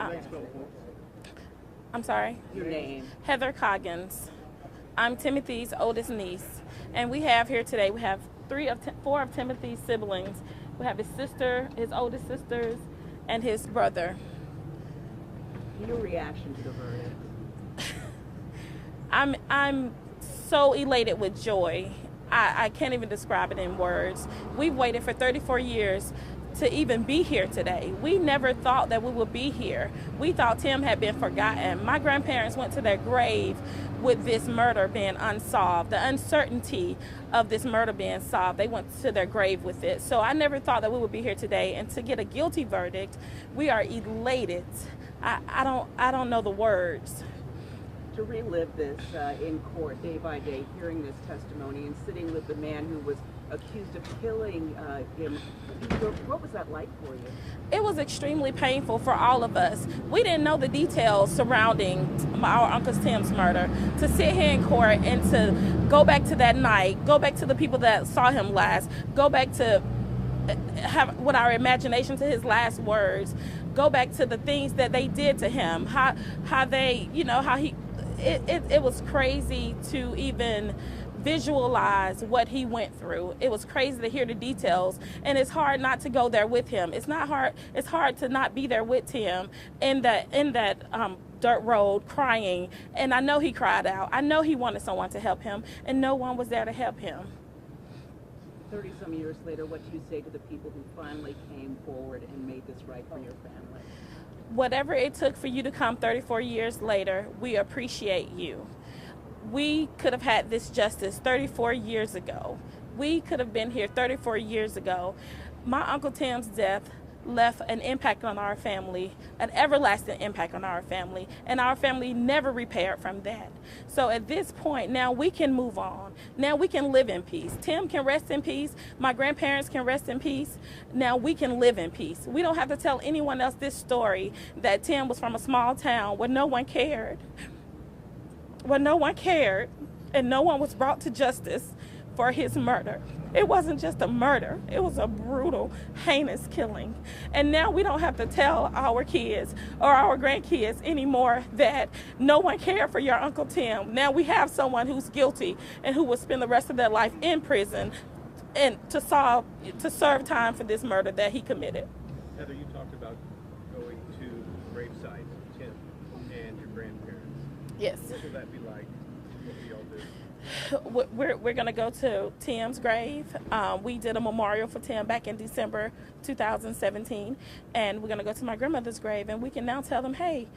I'm sorry? Your name? Heather Coggins. I'm Timothy's oldest niece. And we have here today, we have four of Timothy's siblings. We have his sister, his oldest sisters, and his brother. Your reaction to the verdict? I'm so elated with joy. I can't even describe it in words. We've waited for 34 years to even be here today. We never thought that we would be here. We thought Tim had been forgotten. My grandparents went to their grave with this murder being unsolved, the uncertainty of this murder being solved. They went to their grave with it. So I never thought that we would be here today, and to get a guilty verdict, we are elated. I don't know the words. To relive this in court day by day, hearing this testimony and sitting with the man who was accused of killing him, what was that like for you? It was extremely painful for all of us. We didn't know the details surrounding our Uncle Tim's murder. To sit here in court and to go back to that night, go back to the people that saw him last, go back to have with our imagination to his last words, go back to the things that they did to him, how they, how he, it was crazy to even visualize what he went through. It was crazy to hear the details, and it's hard not to go there with him. It's hard to not be there with him in that dirt road crying. And I know he cried out. I know he wanted someone to help him, and no one was there to help him. 30-some years later, what do you say to the people who finally came forward and made this right for your family? Whatever it took for you to come 34 years later, we appreciate you. We could have had this justice 34 years ago. We could have been here 34 years ago. My Uncle Tim's death left an impact on our family, an everlasting impact on our family, and our family never repaired from that. So at this point, now we can move on. Now we can live in peace. Tim can rest in peace. My grandparents can rest in peace. Now we can live in peace. We don't have to tell anyone else this story that Tim was from a small town where no one cared. Where no one cared and no one was brought to justice for his murder. It wasn't just a murder. It was a brutal, heinous killing. And now we don't have to tell our kids or our grandkids anymore that no one cared for your Uncle Tim. Now we have someone who's guilty and who will spend the rest of their life in prison and to serve time for this murder that he committed. Heather, you talked about going to gravesites of Tim and your grandparents. Yes. What will that be like? What will y'all do? We're going to go to Tim's grave. We did a memorial for Tim back in December 2017, and we're going to go to my grandmother's grave, and we can now tell them, hey,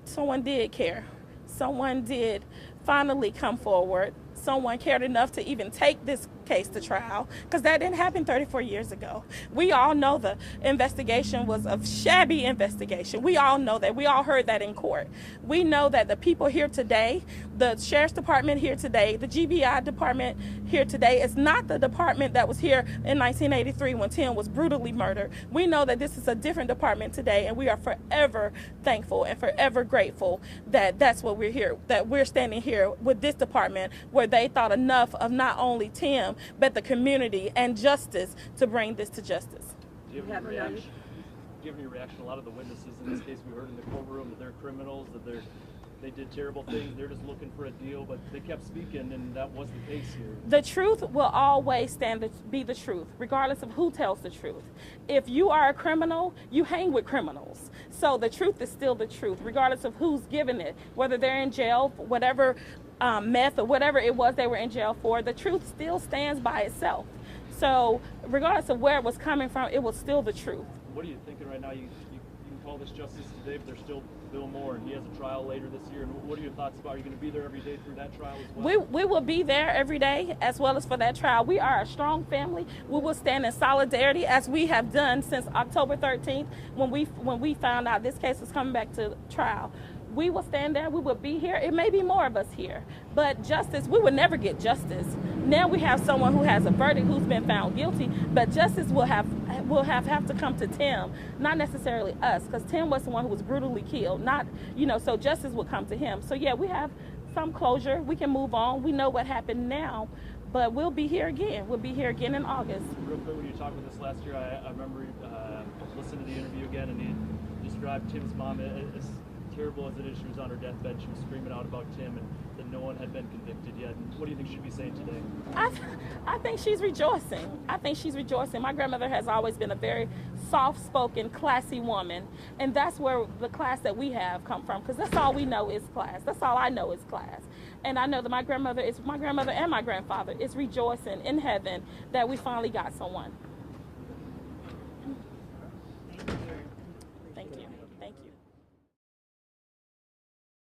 someone did care. Someone did finally come forward. Someone cared enough to even take this case to trial, because that didn't happen 34 years ago. We all know the investigation was a shabby investigation. We all know that. We all heard that in court. We know that the people here today, the Sheriff's Department here today, the GBI department here today, is not the department that was here in 1983 when Tim was brutally murdered. We know that this is a different department today, and we are forever thankful and forever grateful that that's what we're here, that we're standing here with this department where they thought enough of not only Tim, but the community and justice to bring this to justice. Do you have any reaction? Do you have any reaction? A lot of the witnesses in this case, we heard in the courtroom that they're criminals, that they did terrible things, they're just looking for a deal, but they kept speaking, and that was the case here. The truth will always be the truth, regardless of who tells the truth. If you are a criminal, you hang with criminals. So the truth is still the truth, regardless of who's giving it, whether they're in jail, whatever meth or whatever it was they were in jail for. The truth still stands by itself. So regardless of where it was coming from, it was still the truth. What are you thinking right now? You can call this justice today, but there's still Bill Moore, and he has a trial later this year. And what are your thoughts about? Are you going to be there every day through that trial as well? We will be there every day as well as for that trial. We are a strong family. We will stand in solidarity as we have done since October 13th when we found out this case was coming back to trial. We will stand there. We will be here. It may be more of us here, but justice, we will never get justice. Now we have someone who has a verdict, who's been found guilty, but justice will have to come to Tim, not necessarily us, because Tim was the one who was brutally killed. So justice will come to him. So yeah, we have some closure. We can move on. We know what happened now, but we'll be here again. We'll be here again in August. Real quick, when you talked with us last year, I remember listening to the interview again, and you just described Tim's mom, as terrible as it is, she was on her deathbed, she was screaming out about Tim and that no one had been convicted yet. And what do you think she'd be saying today? I think she's rejoicing. I think she's rejoicing. My grandmother has always been a very soft-spoken, classy woman, and that's where the class that we have come from, because that's all we know is class. That's all I know is class. And I know that my grandmother and my grandfather is rejoicing in heaven that we finally got someone.